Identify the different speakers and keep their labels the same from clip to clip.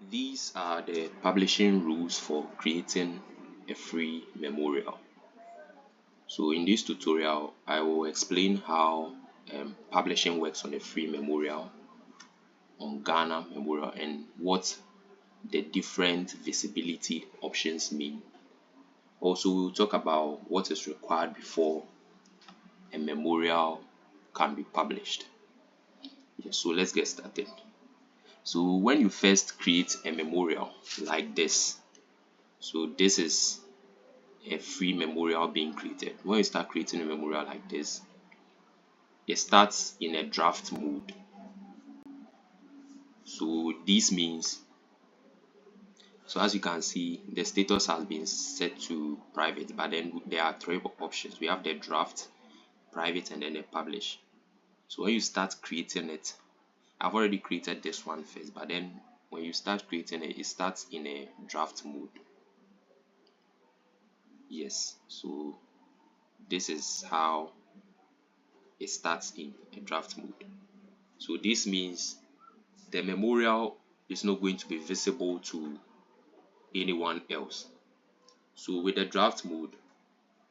Speaker 1: These are the publishing rules for creating a free memorial. So in this tutorial, I will explain how publishing works on a free memorial on Ghana Memorial and what the different visibility options mean. Also, we'll talk about what is required before a memorial can be published. So let's get started. So when you first create a memorial like this, so this is a free memorial being created. When you start creating a memorial like this, it starts in a draft mode. So this means, so as you can see, the status has been set to private, but then there are three options. We have the draft, private, and then the publish. So when you start creating it, I've already created this one first, but then when you start creating it, it starts in a draft mode. Yes, so this is how it starts in a draft mode. So this means the memorial is not going to be visible to anyone else. So with the draft mode,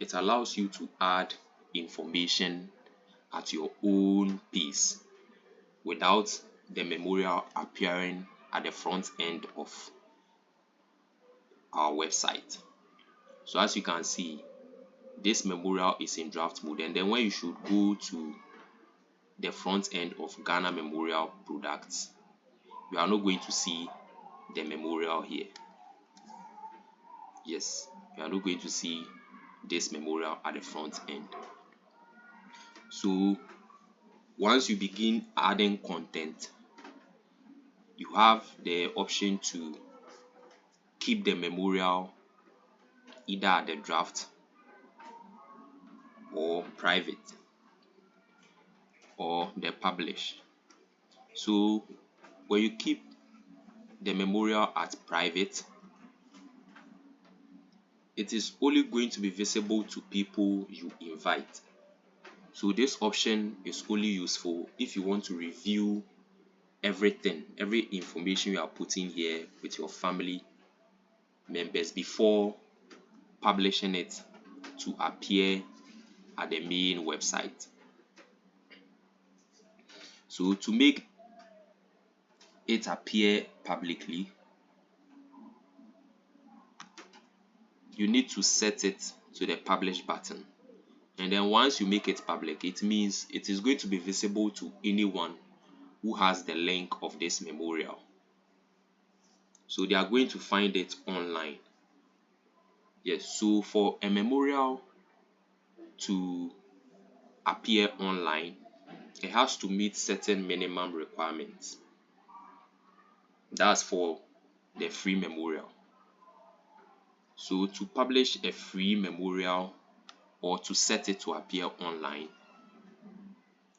Speaker 1: it allows you to add information at your own pace without the memorial appearing at the front end of our website. So as you can see, this memorial is in draft mode, and then when you should go to the front end of Ghana Memorial products, you are not going to see the memorial here. Yes, you are not going to see this memorial at the front end. So once you begin adding content, you have the option to keep the memorial either at the draft or private or the publish. So when you keep the memorial at private, it is only going to be visible to people you invite. So this option is only useful if you want to review everything, every information you are putting here with your family members before publishing it to appear at the main website. So to make it appear publicly, you need to set it to the publish button. And then once you make it public, it means it is going to be visible to anyone who has the link of this memorial. So they are going to find it online. Yes, so for a memorial to appear online, it has to meet certain minimum requirements. That's for the free memorial. So to publish a free memorial or to set it to appear online,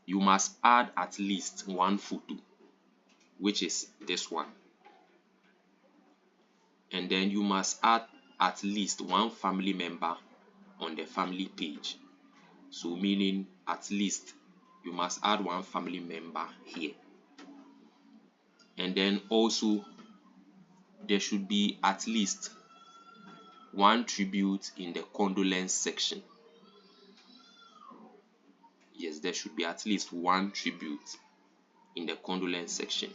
Speaker 1: you must add at least one photo, which is this one. And then you must add at least one family member on the family page. So meaning at least you must add one family member here. And then also there should be at least one tribute in the condolence section. Yes, there should be at least one tribute in the condolence section.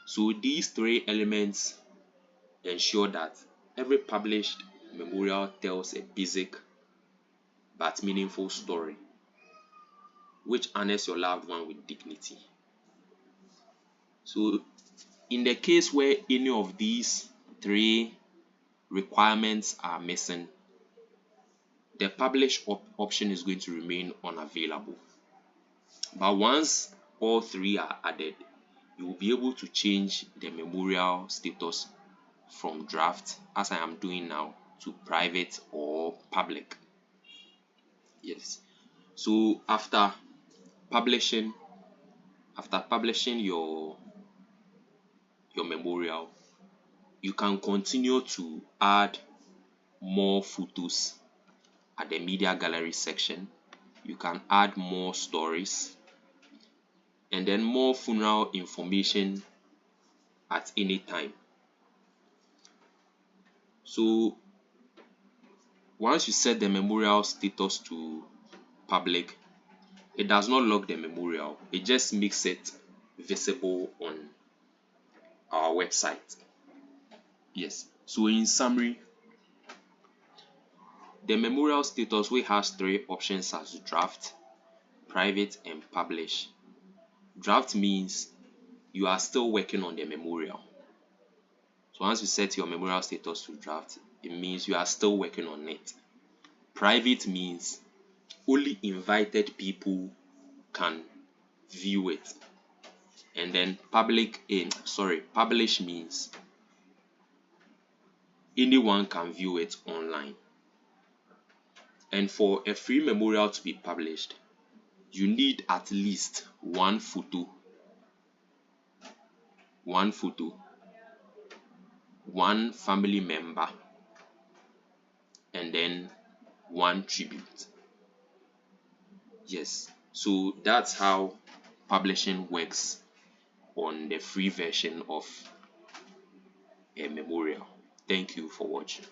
Speaker 1: So these three elements ensure that every published memorial tells a basic but meaningful story which honors your loved one with dignity. So in the case where any of these three requirements are missing, the publish option is going to remain unavailable. But once all three are added, you will be able to change the memorial status from draft, as I am doing now, to private or public. Yes. So after publishing your memorial, you can continue to add more photos at the media gallery section. You can add more stories and then more funeral information at any time. So once you set the memorial status to public, it does not lock the memorial, it just makes it visible on our website. Yes, so in summary, the memorial status wey has three options as draft, private and publish. Draft means you are still working on the memorial. So once you set your memorial status to draft, it means you are still working on it. Private means only invited people can view it. And then publish means anyone can view it online. And for a free memorial to be published, you need at least one photo, one family member, and then one tribute. Yes, so that's how publishing works on the free version of a memorial. Thank you for watching.